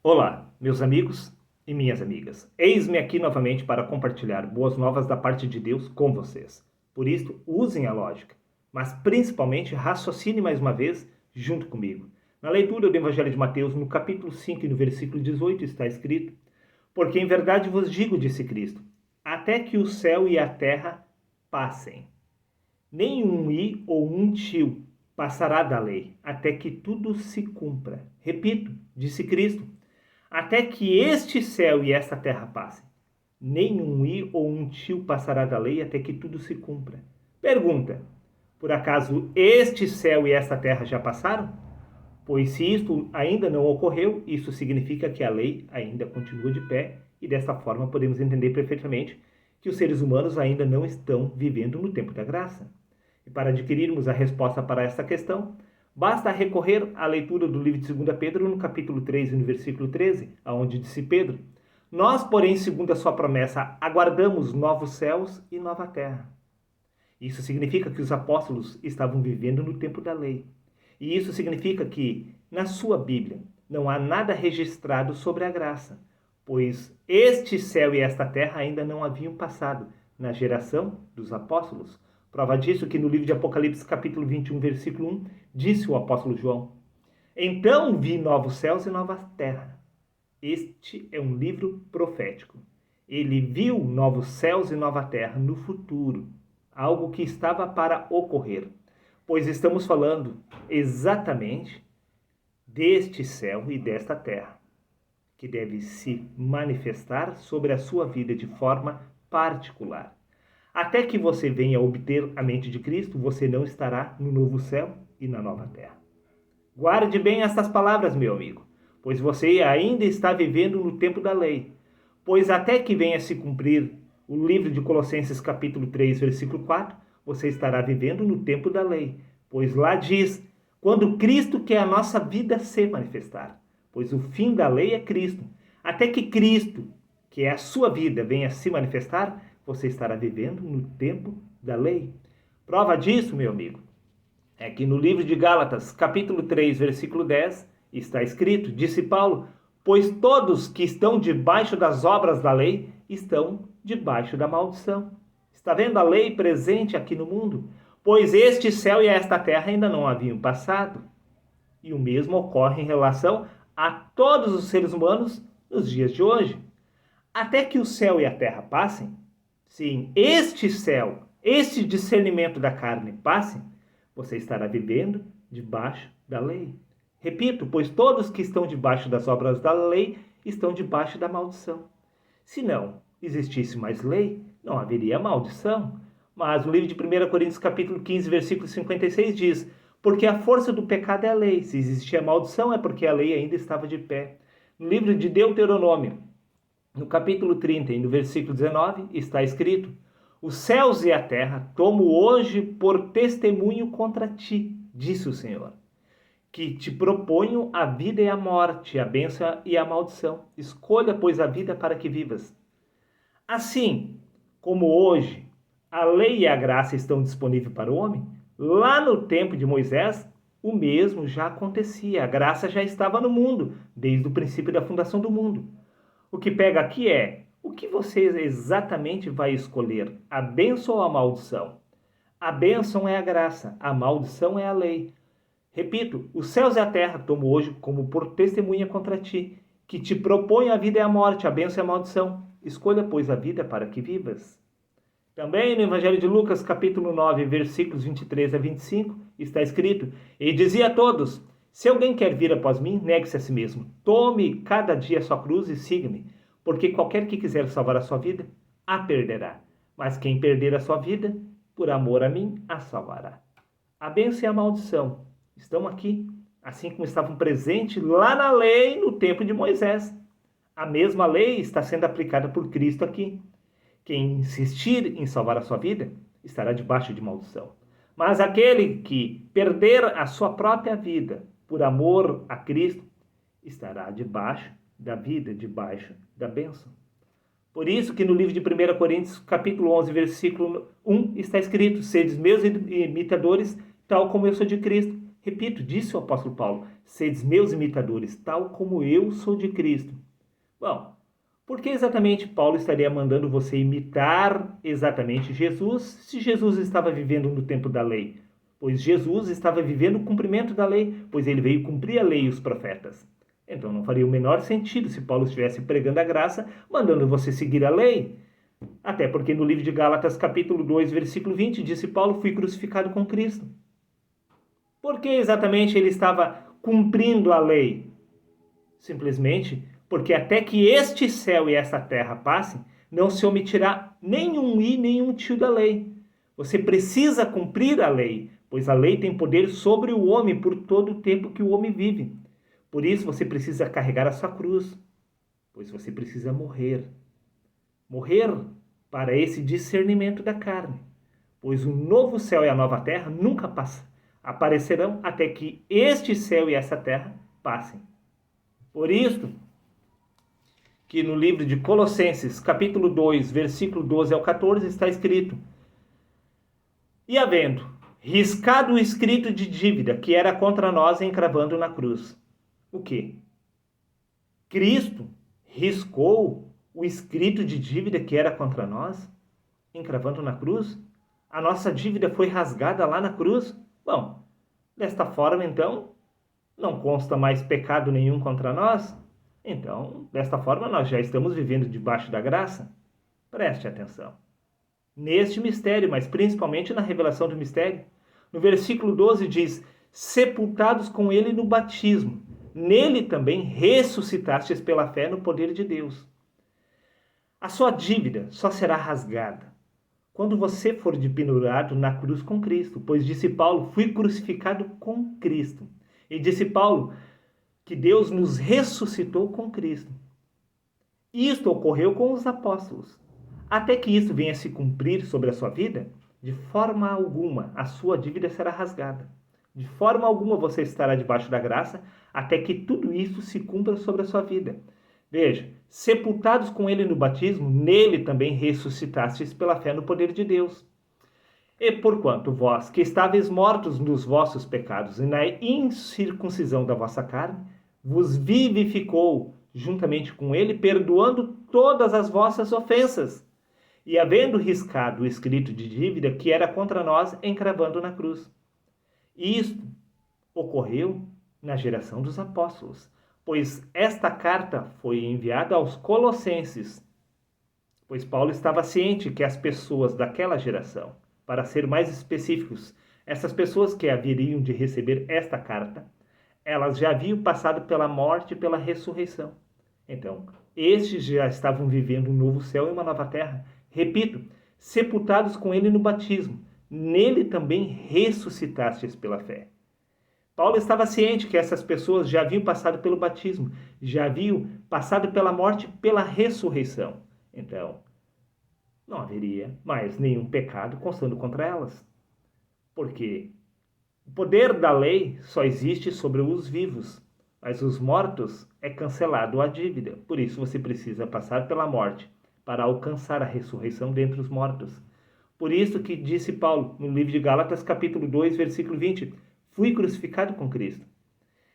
Olá, meus amigos e minhas amigas. Eis-me aqui novamente para compartilhar boas novas da parte de Deus com vocês. Por isso, usem a lógica, mas principalmente raciocine mais uma vez junto comigo. Na leitura do Evangelho de Mateus, no capítulo 5 e no versículo 18, está escrito: Porque em verdade vos digo, disse Cristo, até que o céu e a terra passem, nem um i ou um tio passará da lei, até que tudo se cumpra. Repito, disse Cristo, até que este céu e esta terra passem. Nem um i ou um tio passará da lei até que tudo se cumpra. Pergunta: por acaso este céu e esta terra já passaram? Pois se isto ainda não ocorreu, isso significa que a lei ainda continua de pé, e desta forma podemos entender perfeitamente que os seres humanos ainda não estão vivendo no tempo da graça. E para adquirirmos a resposta para esta questão, basta recorrer à leitura do livro de 2 Pedro, no capítulo 3 e no versículo 13, aonde disse Pedro: Nós, porém, segundo a sua promessa, aguardamos novos céus e nova terra. Isso significa que os apóstolos estavam vivendo no tempo da lei. E isso significa que, na sua Bíblia, não há nada registrado sobre a graça, pois este céu e esta terra ainda não haviam passado na geração dos apóstolos. Prova disso que no livro de Apocalipse, capítulo 21, versículo 1, disse o apóstolo João: Então vi novos céus e nova terra. Este é um livro profético. Ele viu novos céus e nova terra no futuro, algo que estava para ocorrer, pois estamos falando exatamente deste céu e desta terra, que deve se manifestar sobre a sua vida de forma particular. Até que você venha obter a mente de Cristo, você não estará no novo céu e na nova terra. Guarde bem estas palavras, meu amigo, pois você ainda está vivendo no tempo da lei. Pois até que venha se cumprir o livro de Colossenses capítulo 3, versículo 4, você estará vivendo no tempo da lei. Pois lá diz, quando Cristo quer a nossa vida se manifestar. Pois o fim da lei é Cristo. Até que Cristo, que é a sua vida, venha se manifestar, você estará vivendo no tempo da lei. Prova disso, meu amigo, é que no livro de Gálatas, capítulo 3, versículo 10, está escrito, disse Paulo, pois todos que estão debaixo das obras da lei estão debaixo da maldição. Está vendo a lei presente aqui no mundo? Pois este céu e esta terra ainda não haviam passado. E o mesmo ocorre em relação a todos os seres humanos nos dias de hoje. Até que o céu e a terra passem, sim, este céu, este discernimento da carne passe, você estará vivendo debaixo da lei. Repito, pois todos que estão debaixo das obras da lei estão debaixo da maldição. Se não existisse mais lei, não haveria maldição. Mas o livro de 1 Coríntios capítulo 15, versículo 56 diz, porque a força do pecado é a lei. Se existia maldição é porque a lei ainda estava de pé. No livro de Deuteronômio, no capítulo 30 e no versículo 19, está escrito, os céus e a terra tomo hoje por testemunho contra ti, disse o Senhor, que te proponho a vida e a morte, a bênção e a maldição. Escolha, pois, a vida para que vivas. Assim como hoje a lei e a graça estão disponíveis para o homem, lá no tempo de Moisés, o mesmo já acontecia. A graça já estava no mundo, desde o princípio da fundação do mundo. O que pega aqui é, o que você exatamente vai escolher? A bênção ou a maldição? A bênção é a graça, a maldição é a lei. Repito, os céus e a terra tomo hoje como por testemunha contra ti, que te propõe a vida e a morte, a bênção e a maldição. Escolha, pois, a vida para que vivas. Também no Evangelho de Lucas, capítulo 9, versículos 23 a 25, está escrito, e dizia a todos, se alguém quer vir após mim, negue-se a si mesmo. Tome cada dia a sua cruz e siga-me, porque qualquer que quiser salvar a sua vida, a perderá. Mas quem perder a sua vida, por amor a mim, a salvará. A bênção e a maldição estão aqui, assim como estavam presentes lá na lei no tempo de Moisés. A mesma lei está sendo aplicada por Cristo aqui. Quem insistir em salvar a sua vida, estará debaixo de maldição. Mas aquele que perder a sua própria vida por amor a Cristo, estará debaixo da vida, debaixo da bênção. Por isso que no livro de 1 Coríntios, capítulo 11, versículo 1, está escrito, sedes meus imitadores, tal como eu sou de Cristo. Repito, disse o apóstolo Paulo, sedes meus imitadores, tal como eu sou de Cristo. Bom, por que exatamente Paulo estaria mandando você imitar exatamente Jesus, se Jesus estava vivendo no tempo da lei? Pois Jesus estava vivendo o cumprimento da lei, pois ele veio cumprir a lei e os profetas. Então não faria o menor sentido se Paulo estivesse pregando a graça, mandando você seguir a lei. Até porque no livro de Gálatas, capítulo 2, versículo 20, disse Paulo, fui crucificado com Cristo. Por que exatamente ele estava cumprindo a lei? Simplesmente porque até que este céu e esta terra passem, não se omitirá nenhum i, nenhum tio da lei. Você precisa cumprir a lei, pois a lei tem poder sobre o homem por todo o tempo que o homem vive. Por isso você precisa carregar a sua cruz, pois você precisa morrer. Morrer para esse discernimento da carne, pois o novo céu e a nova terra nunca aparecerão até que este céu e essa terra passem. Por isso que no livro de Colossenses, capítulo 2, versículo 12 ao 14, está escrito: E havendo riscado o escrito de dívida que era contra nós, encravando na cruz. O quê? Cristo riscou o escrito de dívida que era contra nós, encravando na cruz? A nossa dívida foi rasgada lá na cruz? Bom, desta forma, então, não consta mais pecado nenhum contra nós? Então, desta forma, nós já estamos vivendo debaixo da graça? Preste atenção. Neste mistério, mas principalmente na revelação do mistério. No versículo 12 diz, sepultados com ele no batismo. Nele também ressuscitastes pela fé no poder de Deus. A sua dívida só será rasgada quando você for pendurado na cruz com Cristo. Pois disse Paulo, fui crucificado com Cristo. E disse Paulo, que Deus nos ressuscitou com Cristo. Isto ocorreu com os apóstolos. Até que isso venha a se cumprir sobre a sua vida, de forma alguma a sua dívida será rasgada. De forma alguma você estará debaixo da graça, até que tudo isso se cumpra sobre a sua vida. Veja, sepultados com ele no batismo, nele também ressuscitastes pela fé no poder de Deus. E porquanto vós, que estáveis mortos nos vossos pecados e na incircuncisão da vossa carne, vos vivificou juntamente com ele, perdoando todas as vossas ofensas, e havendo riscado o escrito de dívida que era contra nós, encravando na cruz. Isto ocorreu na geração dos apóstolos, pois esta carta foi enviada aos Colossenses, pois Paulo estava ciente que as pessoas daquela geração, para ser mais específicos, essas pessoas que haveriam de receber esta carta, elas já haviam passado pela morte e pela ressurreição. Então, estes já estavam vivendo um novo céu e uma nova terra. Repito, sepultados com ele no batismo, nele também ressuscitastes pela fé. Paulo estava ciente que essas pessoas já haviam passado pelo batismo, já haviam passado pela morte e pela ressurreição. Então, não haveria mais nenhum pecado constando contra elas. Porque o poder da lei só existe sobre os vivos, mas os mortos é cancelado a dívida. Por isso você precisa passar pela morte para alcançar a ressurreição dentre os mortos. Por isso que disse Paulo no livro de Gálatas, capítulo 2, versículo 20, fui crucificado com Cristo.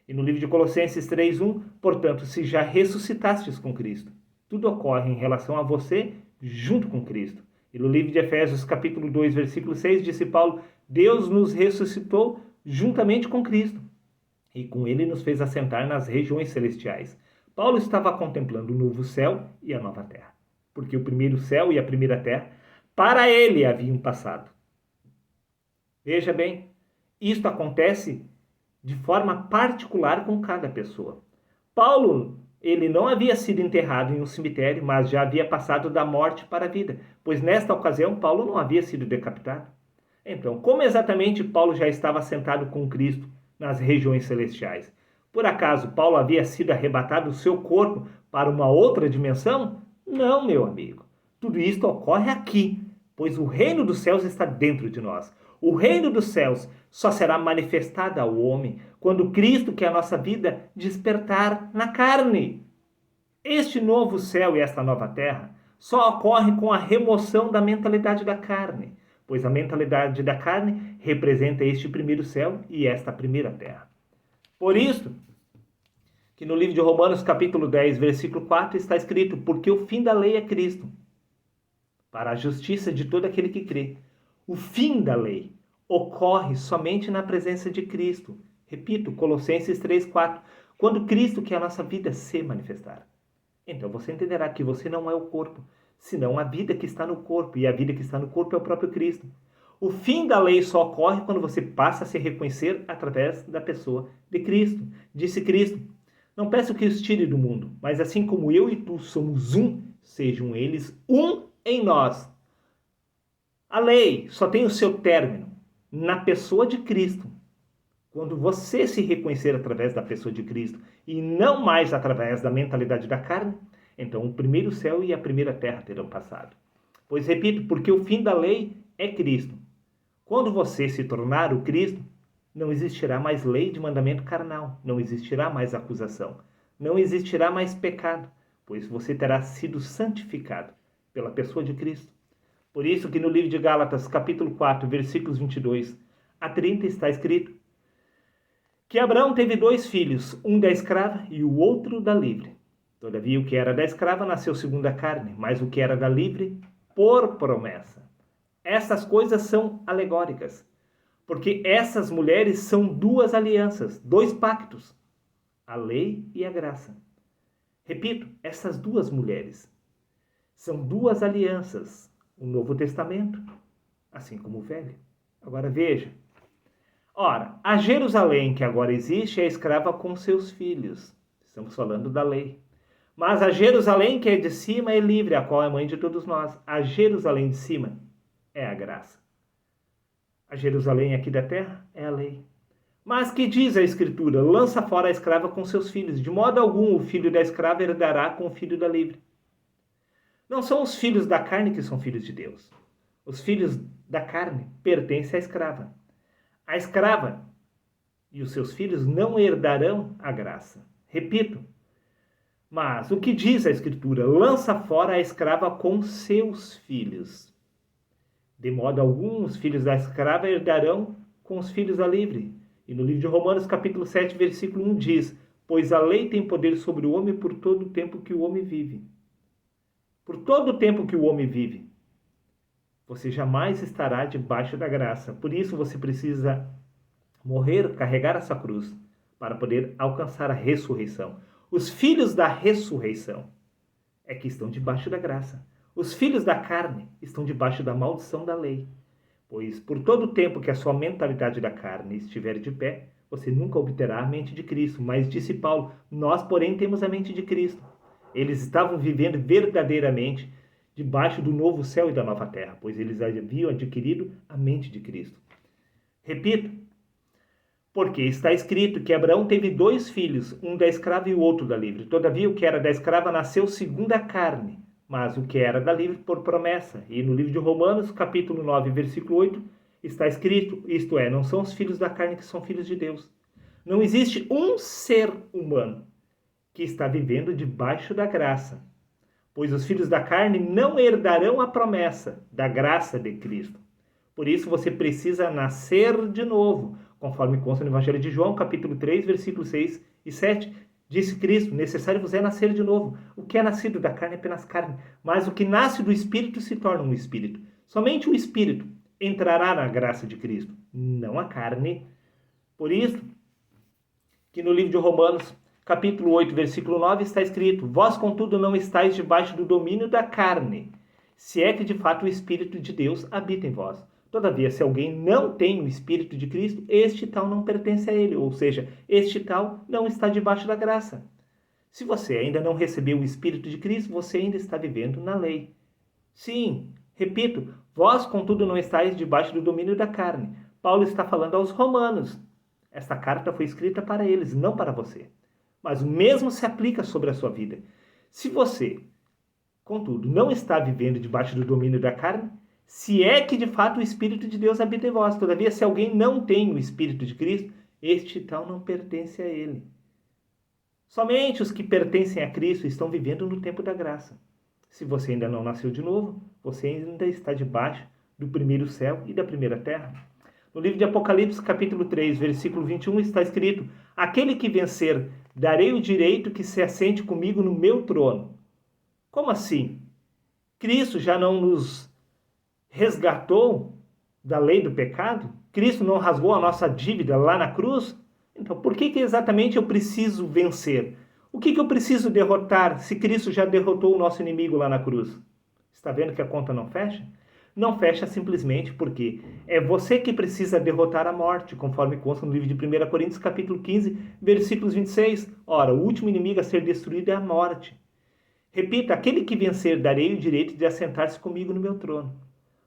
E no livro de Colossenses 3:1, portanto, se já ressuscitastes com Cristo, tudo ocorre em relação a você junto com Cristo. E no livro de Efésios, capítulo 2, versículo 6, disse Paulo, Deus nos ressuscitou juntamente com Cristo, e com ele nos fez assentar nas regiões celestiais. Paulo estava contemplando o novo céu e a nova terra, porque o primeiro céu e a primeira terra, para ele haviam passado. Veja bem, isto acontece de forma particular com cada pessoa. Paulo, ele não havia sido enterrado em um cemitério, mas já havia passado da morte para a vida, pois nesta ocasião Paulo não havia sido decapitado. Então, como exatamente Paulo já estava sentado com Cristo nas regiões celestiais? Por acaso Paulo havia sido arrebatado o seu corpo para uma outra dimensão? Não, meu amigo. Tudo isto ocorre aqui, pois o reino dos céus está dentro de nós. O reino dos céus só será manifestado ao homem quando Cristo, que é a nossa vida, despertar na carne. Este novo céu e esta nova terra só ocorrem com a remoção da mentalidade da carne. pois a mentalidade da carne representa este primeiro céu e esta primeira terra. Por isso, que no livro de Romanos, capítulo 10, versículo 4, está escrito: porque o fim da lei é Cristo, para a justiça de todo aquele que crê. O fim da lei ocorre somente na presença de Cristo. Repito, Colossenses 3, 4. Quando Cristo, que é a nossa vida, se manifestar. Então você entenderá que você não é o corpo, senão a vida que está no corpo. E a vida que está no corpo é o próprio Cristo. O fim da lei só ocorre quando você passa a se reconhecer através da pessoa de Cristo. Disse Cristo: não peço que os tire do mundo, mas assim como eu e tu somos um, sejam eles um em nós. A lei só tem o seu término na pessoa de Cristo. Quando você se reconhecer através da pessoa de Cristo e não mais através da mentalidade da carne, então o primeiro céu e a primeira terra terão passado. Pois repito, porque o fim da lei é Cristo. Quando você se tornar o Cristo, não existirá mais lei de mandamento carnal, não existirá mais acusação, não existirá mais pecado, pois você terá sido santificado pela pessoa de Cristo. Por isso que no livro de Gálatas, capítulo 4, versículos 22 a 30 está escrito que Abraão teve 2 filhos, um da escrava e o outro da livre. Todavia o que era da escrava nasceu segundo a carne, mas o que era da livre, por promessa. Essas coisas são alegóricas, porque essas mulheres são 2 alianças, 2 pactos, a lei e a graça. Repito, essas 2 mulheres são 2 alianças, o Novo Testamento, assim como o Velho. Agora veja. Ora, a Jerusalém que agora existe é escrava com seus filhos. Estamos falando da lei. Mas a Jerusalém que é de cima é livre, a qual é mãe de todos nós. A Jerusalém de cima é a graça. A Jerusalém aqui da terra é a lei. Mas que diz a Escritura? Lança fora a escrava com seus filhos. De modo algum o filho da escrava herdará com o filho da livre. Não são os filhos da carne que são filhos de Deus. Os filhos da carne pertencem à escrava. A escrava e os seus filhos não herdarão a graça. Repito. Mas o que diz a Escritura? Lança fora a escrava com seus filhos. De modo algum, os filhos da escrava herdarão com os filhos da livre. E no livro de Romanos, capítulo 7, versículo 1 diz: pois a lei tem poder sobre o homem por todo o tempo que o homem vive. Por todo o tempo que o homem vive, você jamais estará debaixo da graça. Por isso você precisa morrer, carregar essa cruz, para poder alcançar a ressurreição. Os filhos da ressurreição é que estão debaixo da graça. Os filhos da carne estão debaixo da maldição da lei. Pois por todo o tempo que a sua mentalidade da carne estiver de pé, você nunca obterá a mente de Cristo. Mas disse Paulo, nós porém temos a mente de Cristo. Eles estavam vivendo verdadeiramente debaixo do novo céu e da nova terra, pois eles haviam adquirido a mente de Cristo. Repito, porque está escrito que Abraão teve 2 filhos, um da escrava e o outro da livre. Todavia o que era da escrava nasceu segundo a carne, mas o que era da livre por promessa. E no livro de Romanos, capítulo 9, versículo 8, está escrito, isto é, não são os filhos da carne que são filhos de Deus. Não existe um ser humano que está vivendo debaixo da graça, pois os filhos da carne não herdarão a promessa da graça de Cristo. Por isso você precisa nascer de novo, conforme consta no Evangelho de João, capítulo 3, versículos 6 e 7. Disse Cristo, necessário vos é nascer de novo. O que é nascido da carne é apenas carne, mas o que nasce do Espírito se torna um Espírito. Somente o Espírito entrará na graça de Cristo, não a carne. Por isso que no livro de Romanos, capítulo 8, versículo 9, está escrito: vós, contudo, não estáis debaixo do domínio da carne, se é que de fato o Espírito de Deus habita em vós. Todavia, se alguém não tem o Espírito de Cristo, este tal não pertence a ele, ou seja, este tal não está debaixo da graça. Se você ainda não recebeu o Espírito de Cristo, você ainda está vivendo na lei. Sim, repito, vós, contudo, não estáis debaixo do domínio da carne. Paulo está falando aos romanos. Esta carta foi escrita para eles, não para você. Mas o mesmo se aplica sobre a sua vida. Se você, contudo, não está vivendo debaixo do domínio da carne, se é que de fato o Espírito de Deus habita em vós. Todavia, se alguém não tem o Espírito de Cristo, este tal não pertence a ele. Somente os que pertencem a Cristo estão vivendo no tempo da graça. Se você ainda não nasceu de novo, você ainda está debaixo do primeiro céu e da primeira terra. No livro de Apocalipse, capítulo 3, versículo 21, está escrito: aquele que vencer, darei o direito que se assente comigo no meu trono. Como assim? Cristo já não nos resgatou da lei do pecado? Cristo não rasgou a nossa dívida lá na cruz? Então, por que exatamente eu preciso vencer? O que eu preciso derrotar se Cristo já derrotou o nosso inimigo lá na cruz? Está vendo que a conta não fecha? Não fecha simplesmente porque é você que precisa derrotar a morte, conforme consta no livro de 1 Coríntios, capítulo 15, versículos 26. Ora, o último inimigo a ser destruído é a morte. Repita: aquele que vencer, darei o direito de assentar-se comigo no meu trono.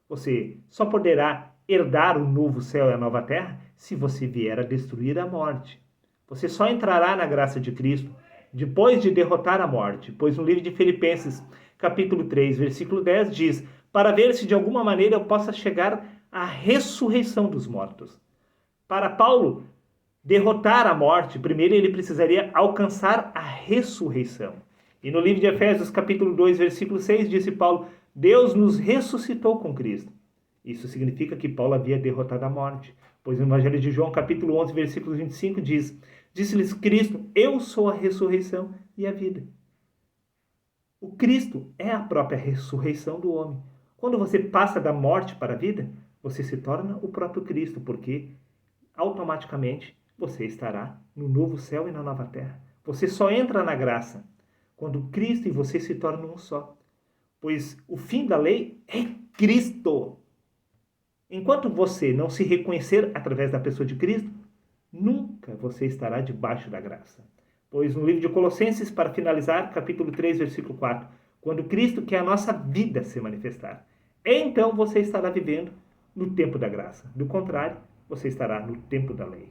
Você só poderá herdar o novo céu e a nova terra se você vier a destruir a morte. Você só entrará na graça de Cristo depois de derrotar a morte, pois no livro de Filipenses, capítulo 3, versículo 10, diz: para ver se de alguma maneira eu possa chegar à ressurreição dos mortos. Para Paulo derrotar a morte, primeiro ele precisaria alcançar a ressurreição. E no livro de Efésios, capítulo 2, versículo 6, disse Paulo: Deus nos ressuscitou com Cristo. Isso significa que Paulo havia derrotado a morte, pois no Evangelho de João, capítulo 11, versículo 25, diz: disse-lhes Cristo: eu sou a ressurreição e a vida. O Cristo é a própria ressurreição do homem. Quando você passa da morte para a vida, você se torna o próprio Cristo, porque automaticamente você estará no novo céu e na nova terra. Você só entra na graça quando Cristo e você se tornam um só. Pois o fim da lei é Cristo. Enquanto você não se reconhecer através da pessoa de Cristo, nunca você estará debaixo da graça. Pois no livro de Colossenses, para finalizar, capítulo 3, versículo 4, quando Cristo, que é a nossa vida, se manifestar, então você estará vivendo no tempo da graça. Do contrário, você estará no tempo da lei.